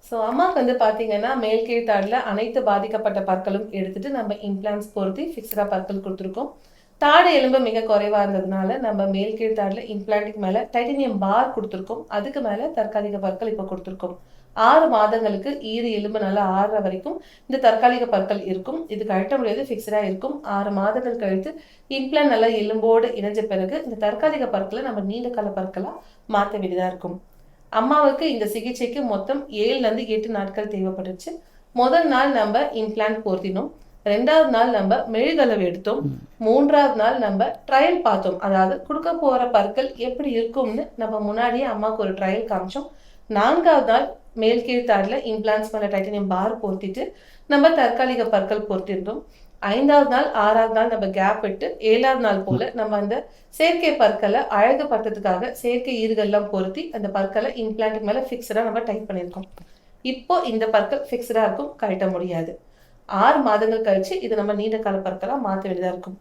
So அம்மாவுக்கு வந்து பார்த்தீங்கன்னா, மேல் கீழ் தாடில அனைத்து பாதிக்கப்பட்ட பற்களும் எடுத்துட்டு நம்ம இம்ப்ளான்ட்ஸ் பொருத்தி ஃபிக்ஸ்டா பற்கள் குடுத்துருக்கோம். தாடை எலும்பு மிக குறைவா இருந்ததுனால, நம்ம மேல் கீழ் தாடில இம்ப்ளான்ட்க்கு மேல டைட்டேனியம் பார் குடுத்துருக்கோம். அதுக்கு மேல தற்காலிக பற்கள் இப்ப குடுத்துருக்கோம். 6 மாதங்களுக்கு ஈறு எலும்பு நல்லா ஆறுற வரைக்கும் இந்த தற்காலிக பற்கள் இருக்கும். இது கழட்ட முடியாது, ஃபிக்ஸ்டா இருக்கும். 6 மாதங்கள் கழித்து இம்ப்ளான்ட் நல்லா எலும்போடு இணைஞ்ச பிறகு, இந்த தற்காலிக பற்கள நம்ம நீண்ட கால பற்களா மாத்த வேண்டியதா இருக்கும். அம்மாவுக்கு இந்த சிகிச்சைக்கு மொத்தம் 7லேருந்து 8 நாட்கள் தேவைப்பட்டுச்சு. முதல் நாள் நம்ம இம்ப்ளான்ட் பொருத்தினோம். 2வது நாள் நம்ம மெழுகளவு எடுத்தோம். 3வது நாள் நம்ம ட்ரையல் பார்த்தோம். அதாவது குடுக்க போற பற்கள் எப்படி இருக்கும்னு நம்ம முன்னாடியே அம்மாவுக்கு ஒரு ட்ரையல் காமிச்சோம். 4வது நாள் மேல் கீழ் தாடில இம்ப்ளான்ட்ஸ் மேல டைட்டேனியம் பார் பொருத்திட்டு நம்ம தற்காலிக பற்கள் பொருத்தியிருந்தோம். 5வது நாள் 6வது நாள் நம்ம கேப் விட்டு 7வது நாள் போல நம்ம அந்த செயற்கை பற்களை அழகு படுத்துறதுக்காக செயற்கை ஈறுகள்லாம் பொருத்தி அந்த பற்களை இம்ப்ளான்ட்டுக்கு மேல ஃபிக்ஸ்டா நம்ம டைப் பண்ணியிருக்கோம். இப்போ இந்த பற்கள் ஃபிக்ஸ்டா இருக்கும், கழட்ட முடியாது. 6 மாதங்கள் கழிச்சு இது நம்ம நீண்ட கால பற்களா மாத்த வேண்டியதா இருக்கும்.